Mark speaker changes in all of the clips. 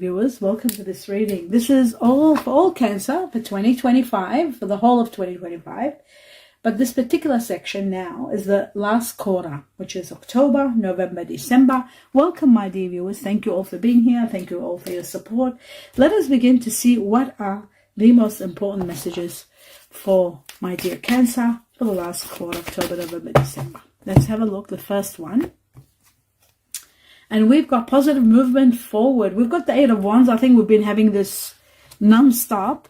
Speaker 1: Viewers, welcome to this reading. This is all for all Cancer for 2025, for the whole of 2025. But this particular section now is the last quarter, which is October, November, December. Welcome, my dear viewers. Thank you all for being here. Thank you all for your support. Let us begin to see what are the most important messages for my dear Cancer for the last quarter, October, November, December. Let's have a look. The first one. And we've got positive movement forward. We've got the Eight of Wands. I think we've been having this non-stop.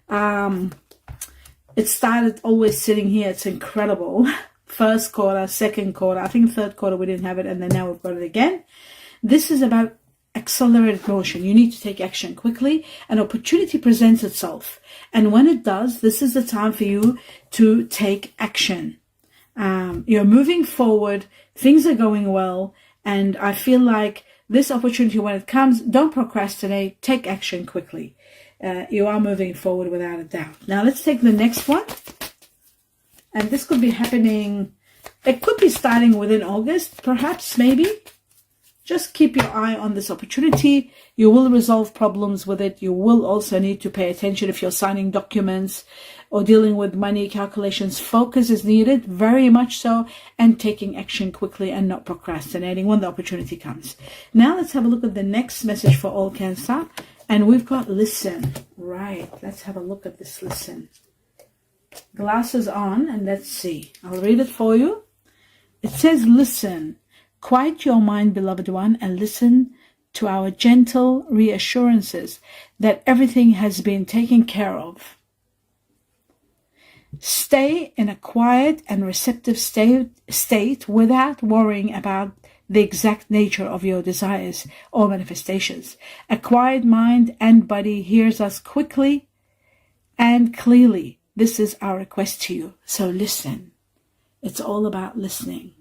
Speaker 1: It started always sitting here. It's incredible. First quarter, second quarter. I think third quarter we didn't have it. And then now we've got it again. This is about accelerated motion. You need to take action quickly. An opportunity presents itself. And when it does, this is the time for you to take action. You're moving forward. Things are going well. And I feel like this opportunity, when it comes, don't procrastinate, take action quickly. You are moving forward without a doubt. Now let's take the next one. And this could be happening, it could be starting within August, perhaps, maybe. Just keep your eye on this opportunity. You will resolve problems with it. You will also need to pay attention if you're signing documents or dealing with money calculations. Focus is needed, very much so, and taking action quickly and not procrastinating when the opportunity comes. Now let's have a look at the next message for all Cancer. And we've got listen. Right, let's have a look at this listen. Glasses on and let's see. I'll read it for you. It says listen. Quiet your mind, beloved one, and listen to our gentle reassurances that everything has been taken care of. Stay in a quiet and receptive state without worrying about the exact nature of your desires or manifestations. A quiet mind and body hears us quickly and clearly. This is our request to you. So listen. It's all about listening.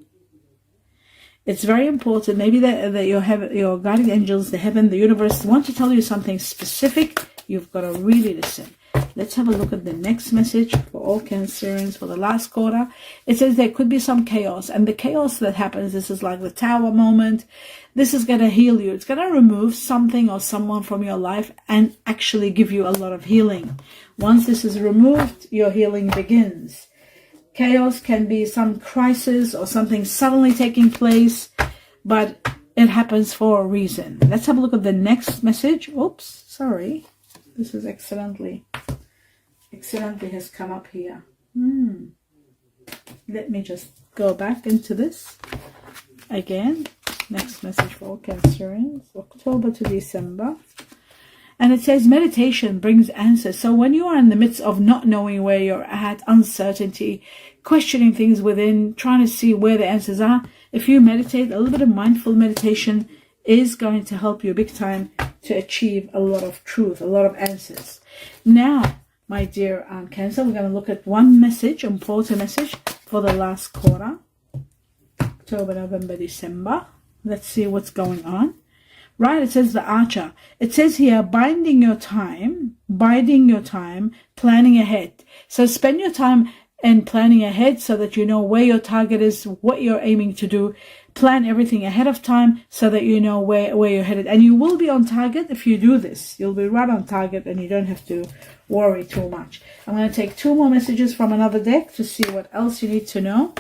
Speaker 1: It's very important. Maybe that your guardian angels, the heaven, the universe want to tell you something specific. You've got to really listen. Let's have a look at the next message for all Cancerians for the last quarter. It says there could be some chaos. And the chaos that happens, this is like the tower moment. This is going to heal you. It's going to remove something or someone from your life and actually give you a lot of healing. Once this is removed, your healing begins. Chaos can be some crisis or something suddenly taking place, but it happens for a reason. Let's have a look at the next message. Oops, sorry. This is accidentally has come up here. Let me just go back into this again. Next message for all Cancerians, October to December. And it says meditation brings answers. So when you are in the midst of not knowing where you're at, uncertainty, questioning things within, trying to see where the answers are, if you meditate, a little bit of mindful meditation is going to help you big time to achieve a lot of truth, a lot of answers. Now, my dear Cancer, we're going to look at one message, important message for the last quarter, October, November, December. Let's see what's going on. Right, it says the Archer. It says here, biding your time, planning ahead. So spend your time and planning ahead so that you know where your target is, what you're aiming to do. Plan everything ahead of time so that you know where you're headed. And you will be on target if you do this. You'll be right on target and you don't have to worry too much. I'm going to take two more messages from another deck to see what else you need to know,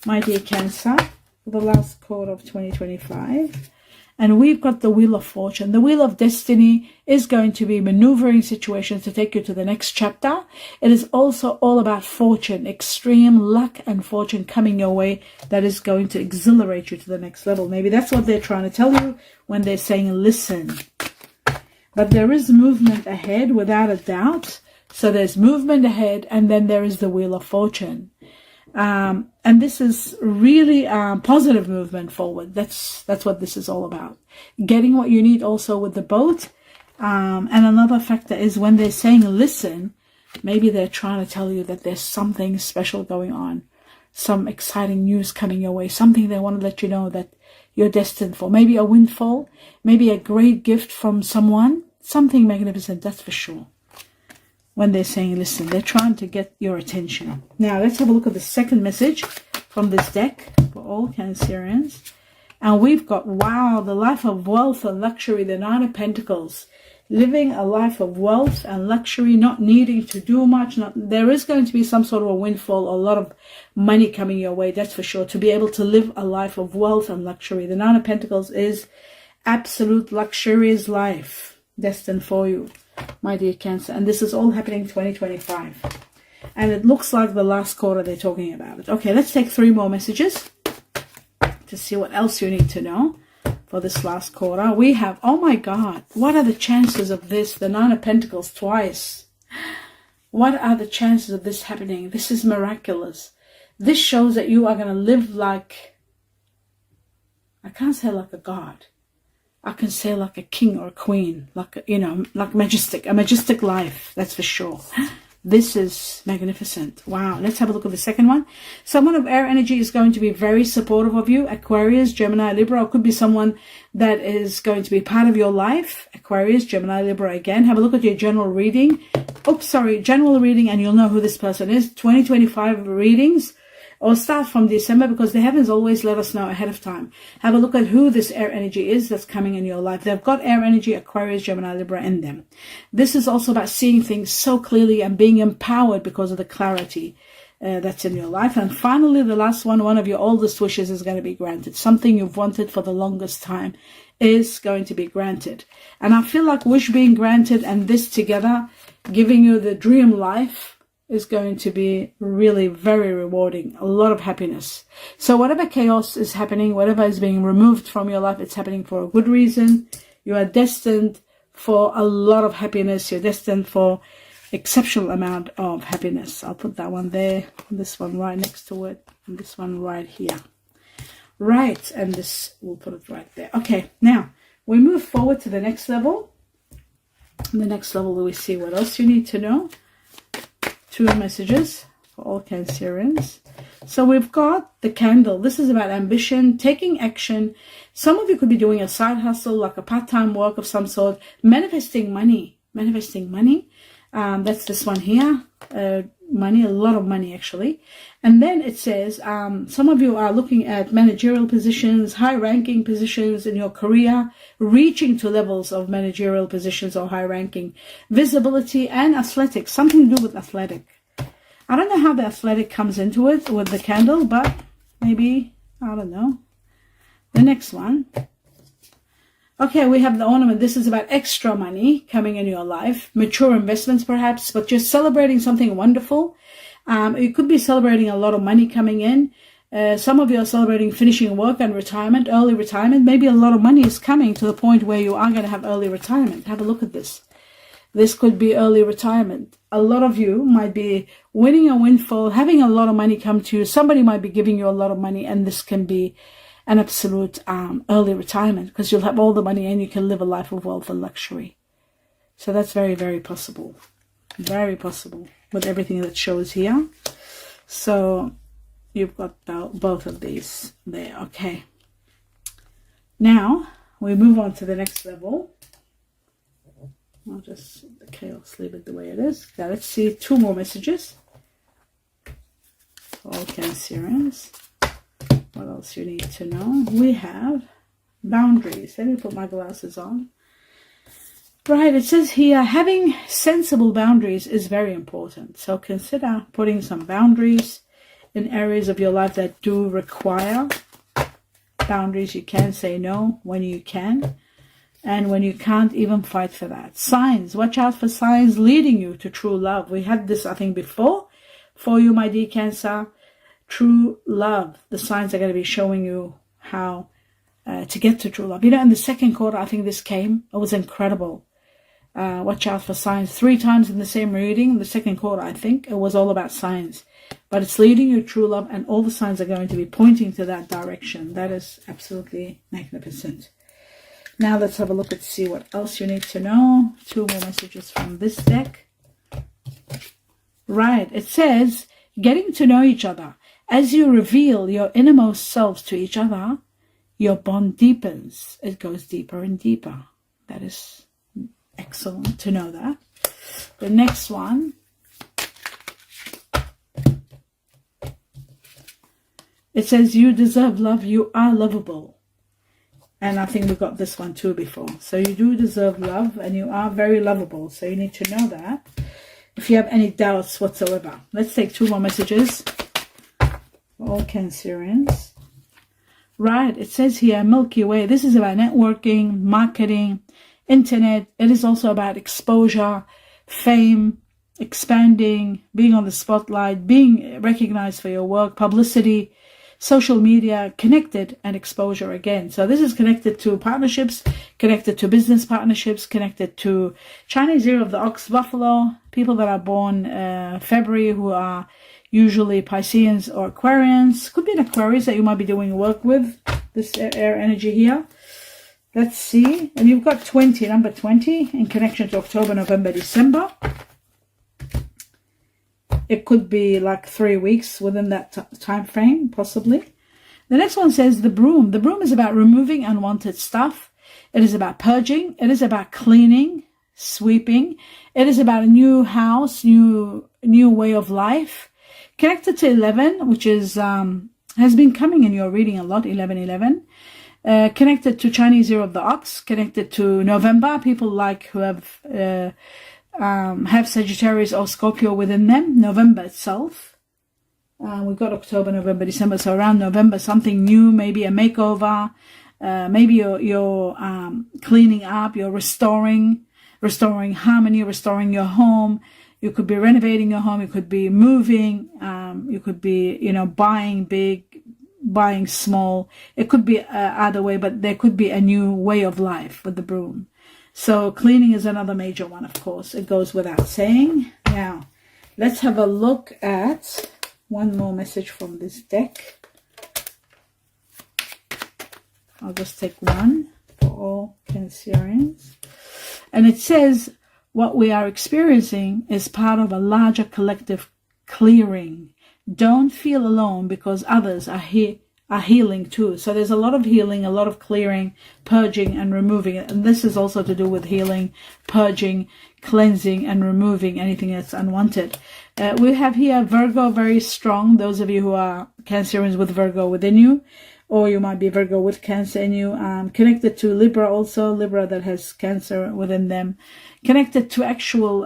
Speaker 1: my dear Cancer, for the last quarter of 2025. And we've got the Wheel of Fortune. The Wheel of Destiny is going to be maneuvering situations to take you to the next chapter. It is also all about fortune, extreme luck and fortune coming your way that is going to exhilarate you to the next level. Maybe that's what they're trying to tell you when they're saying listen. But there is movement ahead without a doubt. So there's movement ahead and then there is the Wheel of Fortune. And this is really positive movement forward. That's what this is all about. Getting what you need also with the boat. And another factor is when they're saying listen, maybe they're trying to tell you that there's something special going on. Some exciting news coming your way. Something they want to let you know that you're destined for. Maybe a windfall. Maybe a great gift from someone. Something magnificent, that's for sure. When they're saying listen, they're trying to get your attention. Now let's have a look at the second message from this deck for all Cancerians. And we've got, wow, the life of wealth and luxury, the Nine of Pentacles. Living a life of wealth and luxury, not needing to do much. There is going to be some sort of a windfall, a lot of money coming your way, that's for sure, to be able to live a life of wealth and luxury. The Nine of Pentacles is absolute luxurious life destined for you, my dear Cancer. And this is all happening 2025. And it looks like the last quarter they're talking about it. Okay, let's take 3 more messages to see what else you need to know for this last quarter. We have, oh my God, what are the chances of this? The Nine of Pentacles twice. What are the chances of this happening? This is miraculous. This shows that you are going to live like, I can't say like a god. I can say like a king or a queen, like, you know, like a majestic life, that's for sure. This is magnificent. Wow. Let's have a look at the second one. Someone of air energy is going to be very supportive of you. Aquarius, Gemini, Libra. Or could be someone that is going to be part of your life. Aquarius, Gemini, Libra again. Have a look at your general reading. Oops, sorry. General reading, and you'll know who this person is. 2025 readings. Or start from December, because the heavens always let us know ahead of time. Have a look at who this air energy is that's coming in your life. They've got air energy, Aquarius, Gemini, Libra in them. This is also about seeing things so clearly and being empowered because of the clarity that's in your life. And finally, the last one of your oldest wishes is going to be granted. Something you've wanted for the longest time is going to be granted. And I feel like wish being granted and this together, giving you the dream life, is going to be really very rewarding. A lot of happiness. So whatever chaos is happening, whatever is being removed from your life, it's happening for a good reason. You are destined for a lot of happiness. You're destined for exceptional amount of happiness. I'll put that one there, this one right next to it, and this one right here. Right, and this, we'll put it right there. Okay, now we move forward to the next level. In the next level, we see what else you need to know. 2 messages for all Cancerians. So we've got the candle. This is about ambition, taking action. Some of you could be doing a side hustle, like a part-time work of some sort, manifesting money. That's this one here. Money, a lot of money actually. And then it says some of you are looking at managerial positions, high-ranking positions in your career, reaching to levels of managerial positions or high-ranking, visibility and athletics, something to do with athletic. I don't know how the athletic comes into it with the candle, but maybe, I don't know. The next one. Okay, we have the ornament. This is about extra money coming in your life, mature investments perhaps, but you're celebrating something wonderful. You could be celebrating a lot of money coming in. Some of you are celebrating finishing work and retirement, early retirement. Maybe a lot of money is coming to the point where you are going to have early retirement. Have a look at this. This could be early retirement. A lot of you might be winning a windfall, having a lot of money come to you. Somebody might be giving you a lot of money, and this can be an absolute early retirement, because you'll have all the money and you can live a life of wealth and luxury. So that's very, very possible. Very possible with everything that shows here. So you've got both of these there. Okay. Now we move on to the next level. I'll just the chaos, leave it the way it is. Now let's see 2 more messages. All Cancerians. What else you need to know? We have boundaries. Let me put my glasses on. Right, it says here, having sensible boundaries is very important. So consider putting some boundaries in areas of your life that do require boundaries. You can say no when you can, and when you can't, even fight for that. Signs, watch out for signs leading you to true love. We had this, I think, before for you, my dear Cancer. True love. The signs are going to be showing you how to get to true love. You know, in the second quarter, I think this came. It was incredible. Watch out for signs. 3 times in the same reading. The second quarter, I think, it was all about signs. But it's leading you to true love, and all the signs are going to be pointing to that direction. That is absolutely magnificent. Now let's have a look and see what else you need to know. 2 more messages from this deck. Right. It says, getting to know each other. As you reveal your innermost selves to each other, your bond deepens. It goes deeper and deeper. That is excellent to know that. The next one. It says, you deserve love. You are lovable. And I think we got this one too before. So you do deserve love, and you are very lovable. So you need to know that. If you have any doubts whatsoever. Let's take 2 more messages for all Cancerians. Right, it says here, Milky Way. This is about networking, marketing, internet. It is also about exposure, fame, expanding, being on the spotlight, being recognized for your work, publicity, social media, connected, and exposure again. So this is connected to partnerships, connected to business partnerships, connected to Chinese Year of the Ox, Buffalo, people that are born February, who are usually Pisceans or Aquarians. Could be an Aquarius that you might be doing work with, this air energy here. Let's see. And you've got 20, number 20, in connection to October, November, December. It could be like 3 weeks within that time frame, possibly. The next one says the broom. The broom is about removing unwanted stuff. It is about purging. It is about cleaning, sweeping. It is about a new house, new way of life. Connected to 11, which is has been coming in your reading a lot, 1111. Connected to Chinese Year of the Ox. Connected to November. People like who have Sagittarius or Scorpio within them. November itself. We've got October, November, December. So around November, something new, maybe a makeover. Maybe you're cleaning up, you're restoring harmony, restoring your home. You could be renovating your home. You could be moving. You could be, buying big, buying small. It could be either way, but there could be a new way of life with the broom. So cleaning is another major one, of course. It goes without saying. Now, let's have a look at one more message from this deck. I'll just take one for all Cancerians. And it says, what we are experiencing is part of a larger collective clearing. Don't feel alone because others are healing too. So there's a lot of healing, a lot of clearing, purging and removing. And this is also to do with healing, purging, cleansing and removing anything that's unwanted. We have here Virgo, very strong. Those of you who are Cancerians with Virgo within you, or you might be Virgo with Cancer in you. Connected to Libra also, Libra that has Cancer within them. Connected to actual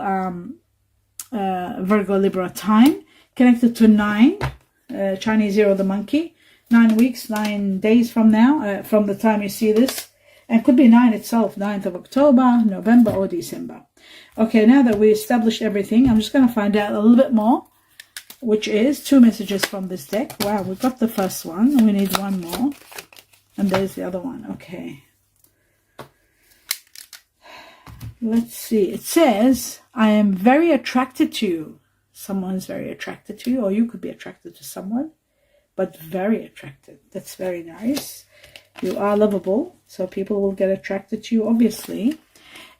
Speaker 1: Virgo Libra time. Connected to 9, Chinese Year of the Monkey. 9 weeks, 9 days from now, from the time you see this. And could be 9 itself, 9th of October, November or December. Okay, now that we established everything, I'm just going to find out a little bit more, which is 2 messages from this deck. Wow, we got the first one. We need one more. And there's the other one. Okay. Let's see. It says, I am very attracted to you. Someone's very attracted to you, or you could be attracted to someone, but very attracted. That's very nice. You are lovable, so people will get attracted to you, obviously.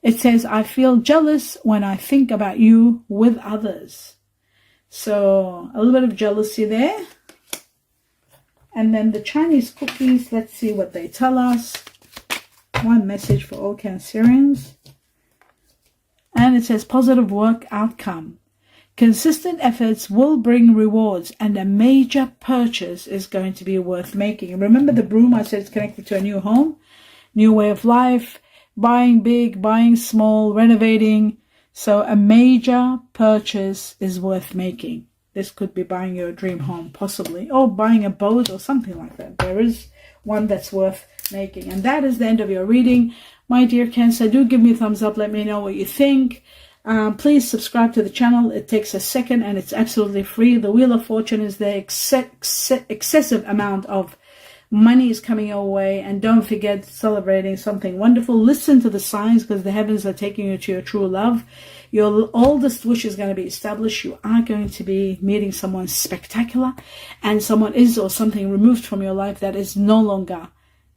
Speaker 1: It says, I feel jealous when I think about you with others. So a little bit of jealousy there. And then the Chinese cookies, let's see what they tell us. One message for all Cancerians. And it says, positive work outcome. Consistent efforts will bring rewards, and a major purchase is going to be worth making. Remember the broom, I said it's connected to a new home, new way of life, buying big, buying small, renovating. So a major purchase is worth making. This could be buying your dream home, possibly, or buying a boat or something like that. There is one that's worth making. And that is the end of your reading. My dear Cancer, do give me a thumbs up. Let me know what you think. Please subscribe to the channel. It takes a second and it's absolutely free. The Wheel of Fortune is the excessive amount of money is coming your way. And don't forget celebrating something wonderful. Listen to the signs because the heavens are taking you to your true love. Your oldest wish is going to be established. You are going to be meeting someone spectacular, and someone is or something removed from your life that is no longer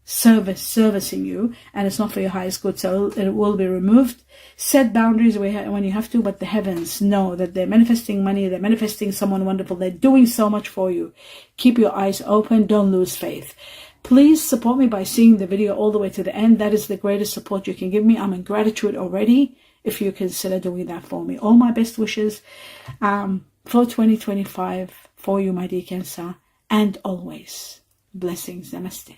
Speaker 1: servicing you, and it's not for your highest good, so it will be removed. Set boundaries when you have to, but the heavens know that they're manifesting money, they're manifesting someone wonderful, they're doing so much for you. Keep your eyes open, don't lose faith. Please support me by seeing the video all the way to the end. That is the greatest support you can give me. I'm in gratitude already if you consider doing that for me. All my best wishes for 2025 for you, my dear Cancer, and always blessings. Namaste.